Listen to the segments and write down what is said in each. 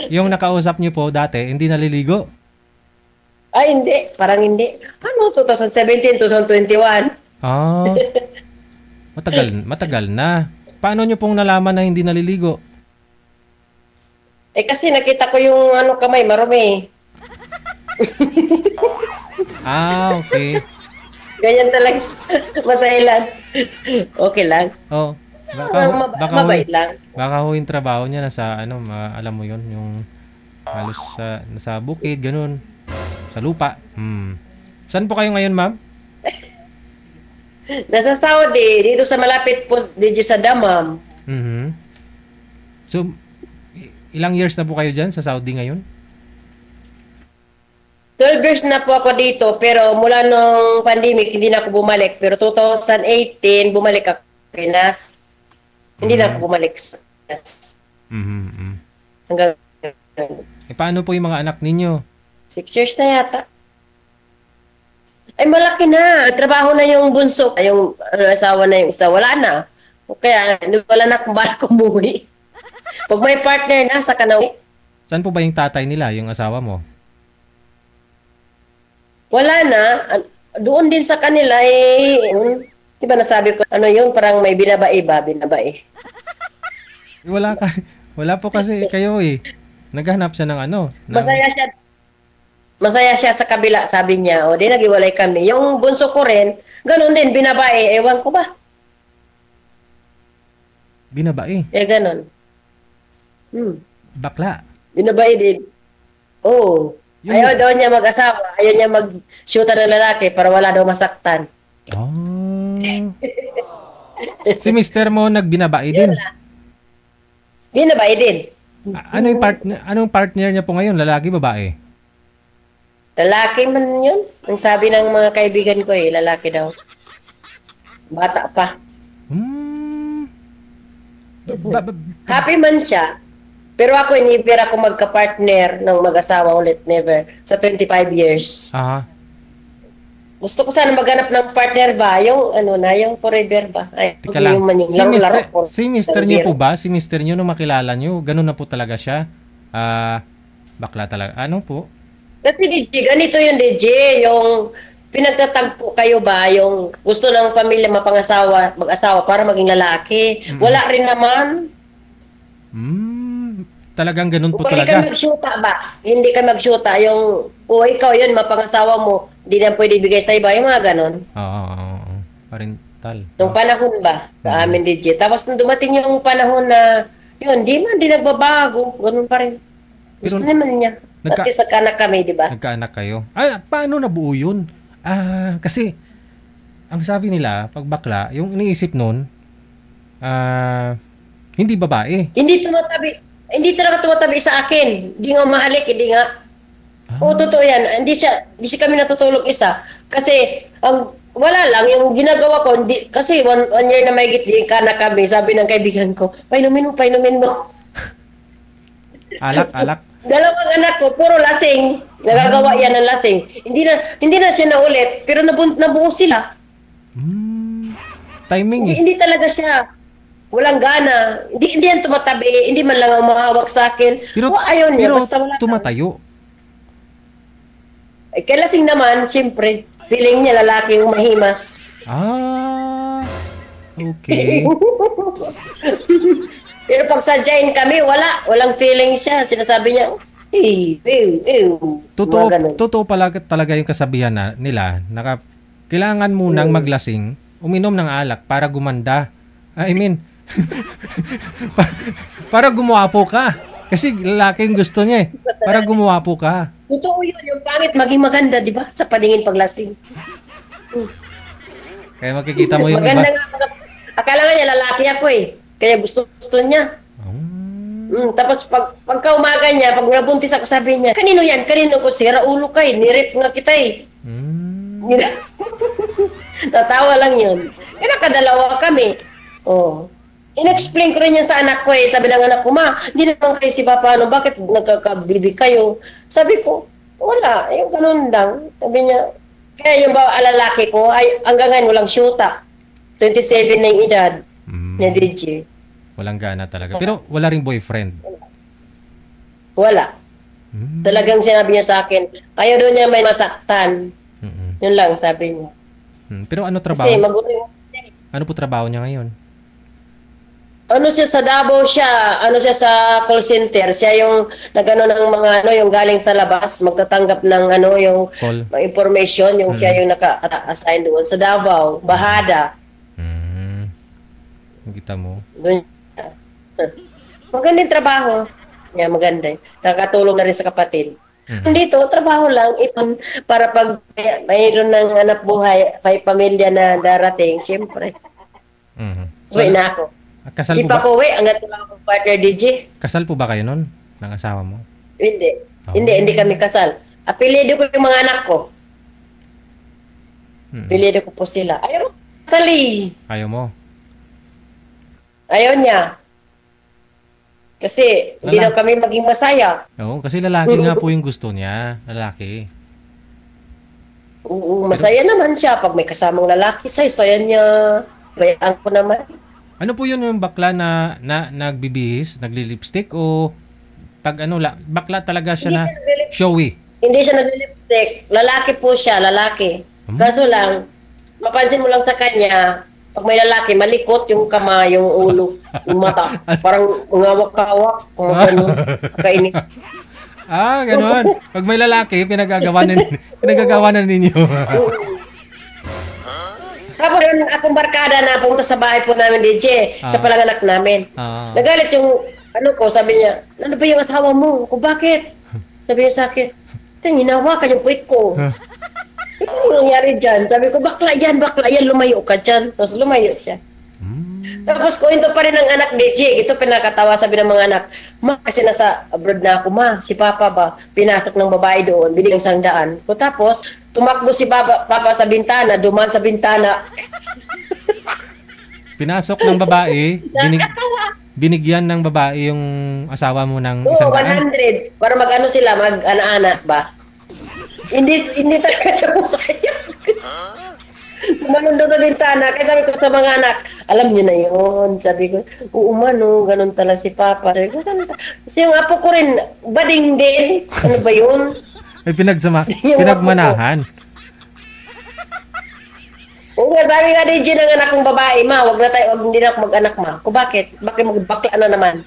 Yung nakausap niyo po dati, hindi naliligo? Ay, hindi. Parang hindi. Ano, 2017, 2021? Ah, matagal na. Paano niyo pong nalaman na hindi naliligo? Eh kasi nakita ko yung ano kamay, marumi. Ah, okay. Ganyan talaga. Masailan. Okay lang. Oh, baka ho, Mabait lang. baka ho yung trabaho niya nasa ano, alam mo yon, yung halos sa nasa bukid, ganun, sa lupa. Saan po kayo ngayon, ma'am? Nasa Saudi, dito sa malapit po, dito sa Damam. Mhm. So, ilang years na po kayo dyan sa Saudi ngayon? 12 years na po ako dito, pero mula nung pandemic, hindi na ako bumalik. Pero 2018, bumalik ako sa Pinas. Hindi na ako bumalik sa Pinas. Mhm. Hanggang Paano po yung mga anak ninyo? 6 years na yata. Ay, malaki na. Trabaho na yung bunso. Yung asawa na yung isa. Wala na. Kaya, wala na kung bakit umuwi. Pag may partner na, saka na uwi. Saan po ba yung tatay nila, yung asawa mo? Wala na. Doon din sa kanila, di ba nasabi ko, ano yun, parang may binabae ba? Binabae. Wala po kasi kayo eh. Naghanap siya ng ano. Masaya siya sa kabila, sabi niya. O, di nag-iwalay kami. Yung bunso ko rin, ganun din, binabae. Ewan ko ba? Binabae? Ganun. Bakla? Binabae din. Oo. Ayaw daw niya mag-asawa. Ayaw niya mag-shoota ng lalaki para wala daw masaktan. Oh. Si mister mo nagbinabae din? Binabae din. Anong partner niya po ngayon? Lalaki, babae? Lalaki man yun. Ang sabi ng mga kaibigan ko lalaki daw. Bata pa. Happy man siya. Pero ako, never ako magka-partner ng mag-asawa ulit. Never. Sa 25 years. Aha. Gusto ko sana maghanap ng partner ba? Yung yung forever ba? Ay, Tika lang. laro-laro. Si mister niyo po ba? Si mister niyo nung makilala niyo, ganun na po talaga siya? Bakla talaga. Ano po? Kasi DJ, ganito yung DJ, yung pinagtatagpo kayo ba, yung gusto ng pamilya mag-asawa para maging lalaki. Wala rin naman. Talagang ganun po Kung talaga. hindi ka mag-shoota ba? Hindi ka mag-shoota. Yung, ikaw yun, mapangasawa mo, hindi na pwede bigay sa iba. Yung mga ganun. Oo. Parental. Nung panahon ba, sa amin DJ. Tapos nung dumating yung panahon na, yun, di nagbabago. Ganun pa rin. Gusto naman niya. At least nagkaanak kami, di ba? Nagkaanak kayo. Paano nabuo yun? Kasi, ang sabi nila, pag bakla, yung iniisip nun, hindi babae. Hindi talaga tumatabi sa akin. Hindi nga mahalik, hindi nga. Oo, totoo yan. Hindi siya kami natutulog isa. Kasi, wala lang, yung ginagawa ko, kasi one year na may gitli ka na kami, sabi ng kaibigan ko, painumin mo. Alak. Dalawang anak ko, puro lasing. Nagagawa yan ng lasing. Hindi na siya naulit, pero nabuo sila. Timing eh. Hindi talaga siya. Walang gana. Hindi yan tumatabi. Hindi man lang umahawak sa akin. Pero, ayaw niya. Basta wala tumatayo. Kaya lasing naman, siyempre. Feeling niya lalaki yung mahimas. Okay. Pero pag sadyain kami, walang feeling siya. Sinasabi niya, Totoo talaga yung kasabihan nila na kailangan munang maglasing, uminom ng alak para gumanda. I mean, para gumuwapo ka. Kasi lalaki yung gusto niya eh. Para gumuwapo ka. Totoo yun. Yung pangit maging maganda, di ba? Sa paningin paglasing. Kaya makikita mo yung maganda iba. Nga. Akala nga niya lalaki ako eh. Kaya gusto niya. Tapos pagka umaga niya, pag nabuntis ako, sabi niya, kanino yan? Kanino ko? Sira ulo ka eh. Nirip nga kita eh. Natawa lang yun. Eh, nakadalawa kami. In-explain ko rin yan sa anak ko eh. Sabi ng anak ko, ma, hindi naman kayo si Papa, bakit nagkakabibi kayo? Sabi ko, wala. Yung ganun lang. Sabi niya, kaya yung lalaki ko, ay hanggang ngayon walang syuta. 27 na yung edad. Na DJ. Walang gana talaga. Pero wala ring boyfriend. Wala. Hmm. Talagang sinabi niya sa akin, ayaw doon niya may masaktan. Mm-mm. Yun lang sabi niya. Pero ano Kasi trabaho? magulo yung Ano po trabaho niya ngayon? ano siya sa Davao siya, ano siya sa call center. Siya yung nagano ng mga ano yung galing sa labas, magtatanggap ng ano yung Call. information, yung siya yung naka-assign doon sa Davao, Bahada. Kita mo. Doon. Magandang trabaho. Yeah, maganda. Nakatulong na rin sa kapatid. Dito, trabaho lang. Ito, para pag mayroon ng anak buhay, may pamilya na darating, siyempre. So, Uwi na ako. kasal Di po pa ba? ko uwi, hanggat wala akong partner DJ. Kasal po ba kayo nun? Ng asawa mo? Hindi. Oh. Hindi kami kasal. Apelido ko yung mga anak ko. Apelido ko po sila. Ayaw mo kasali. Ayaw mo? Ayaw niya. Kasi hindi Wala. daw kami maging masaya. Oo, kasi lalaki nga po yung gusto niya. Lalaki. Oo, masaya naman siya pag may kasamang lalaki. Saya niya. Bayaan ko naman. Ano po yun yung bakla na nagbibihis, nagli-lipstick o pag ano, bakla talaga siya na showy? Hindi siya nag-lipstick. Lalaki po siya, lalaki. Kaso lang, mapansin mo lang sa kanya, pag may lalaki, malikot yung kamay, yung ulo, yung mata. Parang ngawak-kawak, kung ano, kainit. Ah, gano'n. Pag may lalaki, pinagagawa na ninyo. Tapos yun, akong barkada na pumunta sa bahay po namin, DJ, sa palanganak namin. Nagalit yung, ano ko, sabi niya, ano ba yung asawa mo? Kung bakit? Sabi niya sa akin, hinawakan yung puwit ko. Ito yung nangyari dyan. Sabi ko, bakla yan, lumayo ka dyan. Tapos lumayo siya. Tapos kwento pa rin ng anak, DJ. Ito pinakatawa, sabi ng mga anak, ma, kasi nasa abroad na ako, ma. Si Papa ba, pinasok ng babae doon, binigyan 100. Tapos, tumakbo si Papa sa bintana, duman sa bintana. Pinasok ng babae, binigyan ng babae yung asawa mo ng 100. 100. Para mag-ano sila, mag-anak ba? Hindi talaga siya pumayag. Tumalon doon sa bintana. Kaya sabi ko sa mga anak, alam niyo na yun. Sabi ko, oo man, no, ganun tala si Papa. Sabi ko, kasi yung apo ko rin, bading din. Ano ba yun? Ay, pinagmanahan. Oo nga, sabi nga DJ ng anak kong babae, ma, wag hindi na ako mag-anak, ma. Kung bakit? Bakit magbakla na naman?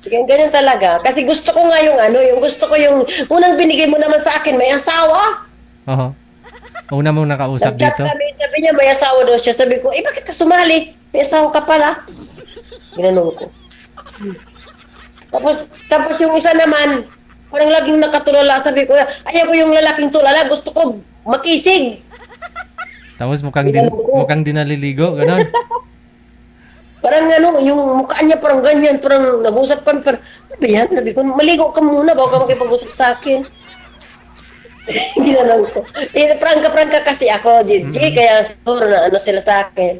Ganyan talaga. Kasi gusto ko nga yung gusto ko yung unang binigay mo naman sa akin, may asawa. Oo. Una mong nakausap dito. Sabi niya, may asawa daw siya. Sabi ko, bakit ka sumali? May asawa ka pala. Ginanong ko. Tapos yung isa naman, parang laging nakatulala. Sabi ko, ayaw ko yung lalaking tulala. Gusto ko makisig. Tapos mukhang di naliligo, gano'n. Parang yung mukha niya parang ganyan, parang nag-usap kami, parang, ano yan? Sabi ko, maligo ka muna bago ka makipag-usap sa akin. Hindi na lang ko. Prangka-prangka kasi ako, Gigi, kaya siguro na ano sila sa akin.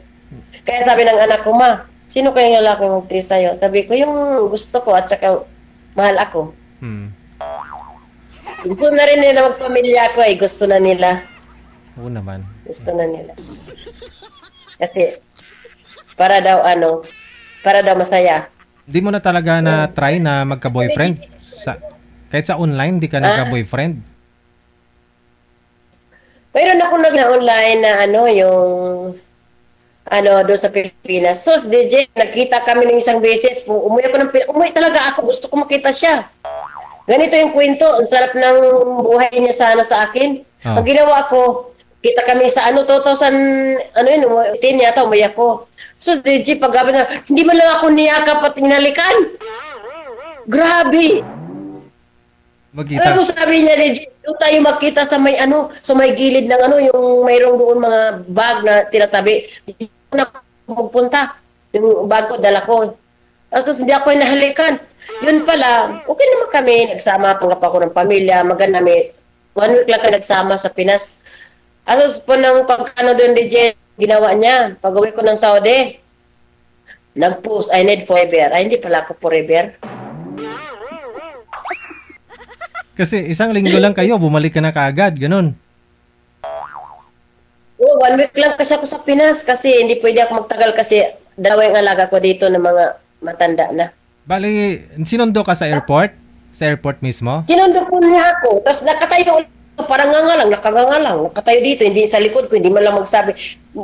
Kaya sabi ng anak ko, ma, sino kaya yung lalaki mag-tiis sa'yo? Sabi ko, yung gusto ko at saka mahal ako. Gusto na rin nila magpamilya ko gusto na nila. Oo naman. Gusto na nila. Kasi, para daw masaya. Di mo na talaga na try na magka-boyfriend? Kahit sa online, di ka nagka-boyfriend? Mayroon ako nag-online na doon sa Pilipinas. So, DJ, nakita kami ng isang beses. Umuwi talaga ako. Gusto ko makita siya. Ganito yung kwento. Ang sarap ng buhay niya sana sa akin. Ang ginawa ko, kita kami sa 2010 yata, umuwi ako. So, DJ, paggabi na, hindi man lang ako niyakap at hinalikan. Grabe. Magkita. Alam mo, sabi niya, DJ, doon tayo magkita sa may gilid ng yung mayroong doon mga bag na tinatabi. Hindi ko na magpunta. Yung bag ko, dala ko. Tapos hindi ako hinahalikan. Yun pala, okay naman kami. Nagsama, panggap ako ng pamilya. Maganda kami. 1 week lang kami nagsama sa Pinas. Tapos po ng pagkano doon, DJ, ginawa niya. Pag-uwi ko ng Saudi, nag-post, I need forever. Ay, hindi pala ako forever. Kasi isang linggo lang kayo, bumalik ka na kaagad, ganun. Oo, 1 week lang kasi ako sa Pinas kasi hindi pwede ako magtagal kasi dalawa yung alaga ko dito ng mga matanda na. Bali, sinundo ka sa airport? Sa airport mismo? Sinundo po niya ako. Tapos nakatayo ulit ako, parang nakangangalang. Nakatayo dito, hindi sa likod ko, hindi man lang magsabi.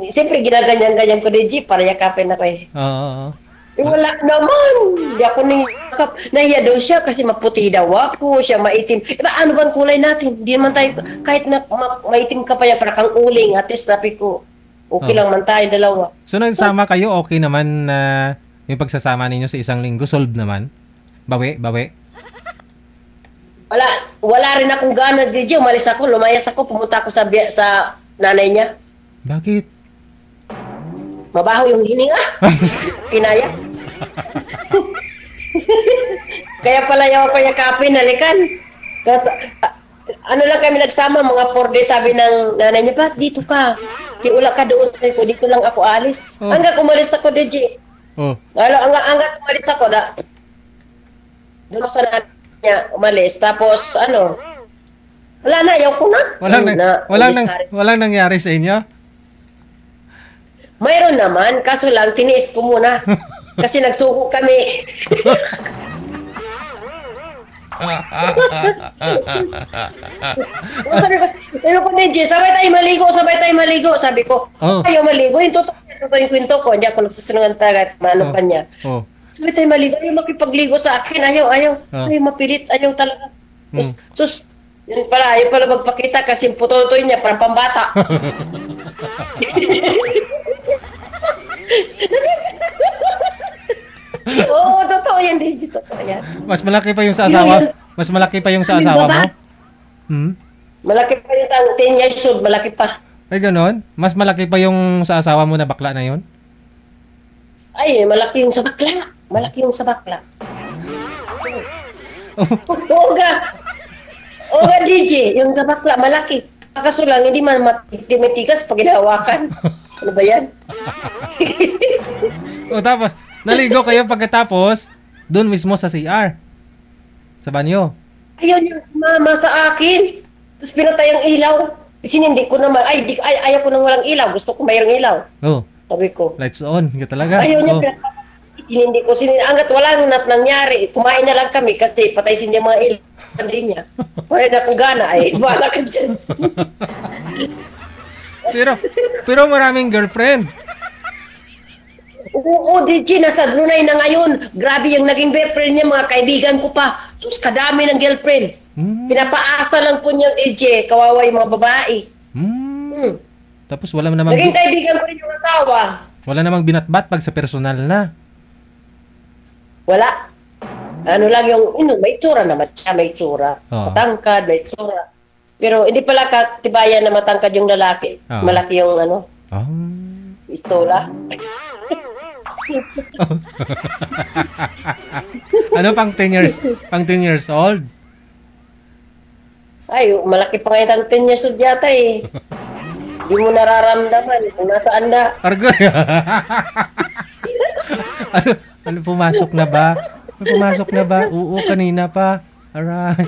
Siyempre, ginaganyan-ganyan ko din, G, para yakapin ako eh. Oo. Wala naman. Hindi ako niyakap. Nahiya daw siya kasi maputi daw ako. Siya maitim. Ano bang kulay natin? Hindi naman tayo, kahit na maitim ka pa yan, para kang uling. At least, sabi ko, okay lang man tayo, dalawa. So, nagsama kayo, okay naman na yung pagsasama ninyo sa isang linggo, solved naman? Bawi? Wala rin akong gana, DJ. Umalis ako, lumayas ako, pumunta ako sa nanay niya. Bakit? Mabaho yung hininga. Kinaya. Kaya pala yung ako yakapin, halikan. Ano lang kami nagsama, mga 4 days, sabi ng nanay niya, ba't dito ka? Kiula ka doon, sabi ko, dito lang ako alis. Oh. Hanggang umalis ako, DJ. Oh. Hanggang umalis ako, doon ako sa nanay niya, umalis. Tapos, wala na, ayaw ko na. Walang nangyari sa inyo? Mayroon naman, kaso lang, tiniis ko muna. Kasi nagsuko kami. sabi ko, DJ, sabay tayo maligo. Sabi ko, ayaw maligo. Yung totoo yung kwento ko. Hindi ako nagsasunungan tagat. Maano pa niya. Sabay tayo maligo. Ayaw makipagligo sa akin. Ayaw. Ayaw mapilit. Ayaw talaga. Sus, yun pala. Ayaw pala magpakita kasi putotoy niya. Parang pambata. Oo, totoo yan, DJ. Totoo yan. Mas malaki pa yung sa asawa? Mas malaki pa yung sa asawa mo? Malaki pa yung 10 years old. Malaki pa. Ay, ganon? Mas malaki pa yung sa asawa mo na bakla na yun? Ay, malaki yung sa bakla. Oo, DJ. Yung sa bakla, malaki. Kaso lang, hindi man matigas pag hinahawakan. Ano ba yan? Tapos, naligo kayo pagkatapos, doon mismo sa CR. Sa banyo. Ayaw niya mama sa akin. Tapos pinatay ang ilaw. Sinindi ko naman, ayaw ko nang walang ilaw. Gusto ko mayroong ilaw. Sabi ko. Lights on. Ka talaga. Ayaw niya. Sinindi ko. Hanggat walang nangyari, kumain na lang kami kasi patay sinindi mga ilaw. Hindi niya. Wala na akong gana. Wala ka dyan. pero maraming girlfriend. Oo, DJ, nasa Brunei na ngayon. Grabe yung naging girlfriend niya, mga kaibigan ko pa. Sus, kadami ng girlfriend. Pinapaasa lang po niya, DJ. Kawawa yung mga babae. Tapos wala namang... Naging kaibigan ko rin yung asawa. Wala namang binatbat pag sa personal na. Wala. Ano lang yung, may tsura naman siya, may tsura. Matangkad, may tsura. Pero hindi pala katibayan na matangkad yung lalaki. Malaki yung pistola. Ano pang 10 years? Pang 10 years old? Ay, malaki pa ngayon ang 10 years old yata eh. Hindi mo nararamdaman kung nasaan na. Argoy! ano, pumasok na ba? Pumasok na ba? Oo, kanina pa. Alright.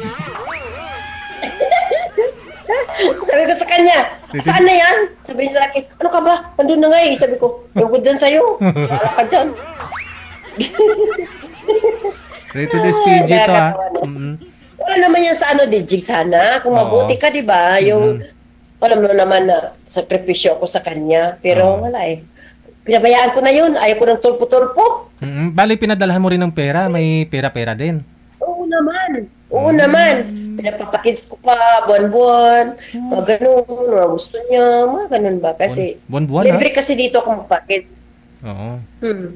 Sabi ko sa kanya, saan na yan? Sabi niya sa akin, ano ka ba? Nandun na nga eh. Sabi ko, yung good dyan sa'yo. Wala ka dyan. Rated SPG to ha. Wala naman yan sa DJ sana. Kung mabuti ka, di ba? Yung, alam mo naman na sakripisyo ako sa kanya. Pero wala eh. Pinabayaan ko na yun. Ayaw ko ng tulpo-tulpo. Bali, pinadalahan mo rin ng pera. May pera-pera din. Oo naman. Pinapapakit ko pa, buwan-buwan, mga ganun, mga gusto niya, mga ganun ba? Kasi, buwan-buwan, libre kasi dito ako magpakit. Oo.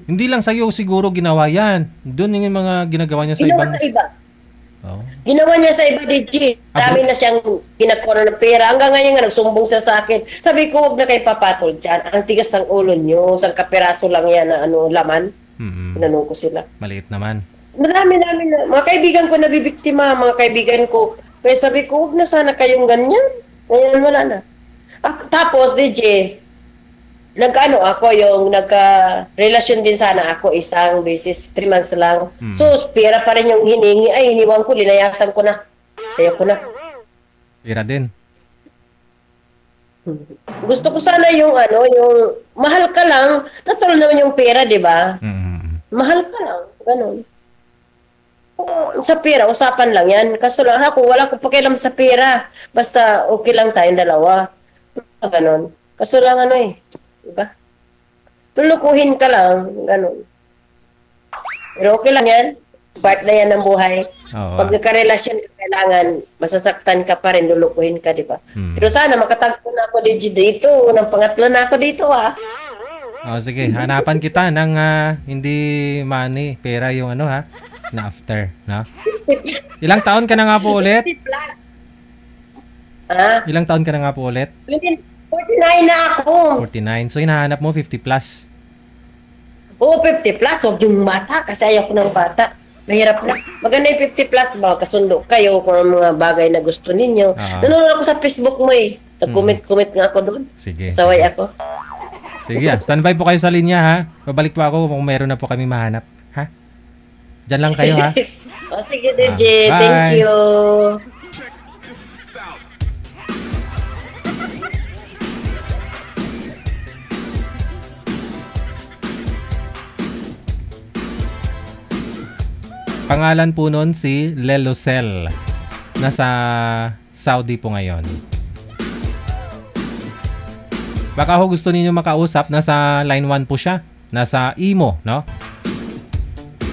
Hindi lang sa'yo siguro ginawa yan. Doon yung mga ginagawa niya sa ibang... Ginawa sa iba. Ginawa niya sa iba, DJ. Dami na siyang ginagawa ng pera. Hanggang ngayon nga, nagsumbong siya sa akin. Sabi ko, huwag na kayo papatol dyan. Ang tigas ng ulo niyo. Isang kapiraso lang yan na laman. Pinanong ko sila. Maliit naman. Marami na. Mga kaibigan ko nabibiktima, mga kaibigan ko. Kaya sabi ko, huwag na sana kayong ganyan. Ngayon wala na. Tapos, DJ, nagka-relasyon din sana ako isang beses, 3 months lang. So, pera pa rin yung hiningi. Ay, hiniwang ko, linayasan ko na. Kaya ko na. Pera din. Gusto ko sana yung mahal ka lang. Natural naman yung pera, di ba? Mahal ka lang. Ganun. sa pera, usapan lang yan. Kaso lang ako, wala akong pakialam sa pera. Basta okay lang tayong dalawa. Ganon. Kaso lang diba? Lulukuhin ka lang, ganon. Pero okay lang yan. Part na yan ng buhay. Oo. Pag nagka-relasyon ka, kailangan masasaktan ka pa rin, lulukuhin ka, di ba? Pero sana makatagpo na ako dito. Ng pangatlo na ako dito, Oh, sige, hanapan kita ng hindi money, pera yung na after, no? Ilang taon ka na nga po ulit? 50 plus. Ha? Ilang taon ka na nga po ulit? 49 na ako. 49. So, hinahanap mo 50 plus. Oo, 50 plus. Huwag yung bata kasi ayaw ko ng bata. Mahirap na. Maganda yung 50 plus ba? Kasundo kayo kung mga bagay na gusto ninyo. Nanonood ako sa Facebook mo Nag-comment nga ako doon. Sige. Saway ako. Sige, standby po kayo sa linya, ha? Babalik po ako kung meron na po kami mahanap. Ha? Diyan lang kayo, ha? Sige, DJ. Bye. Thank you. Pangalan po nun si Lelocel. Nasa Saudi po ngayon. Baka ho gusto ninyo makausap, nasa line 1 po siya. Nasa Imo, no?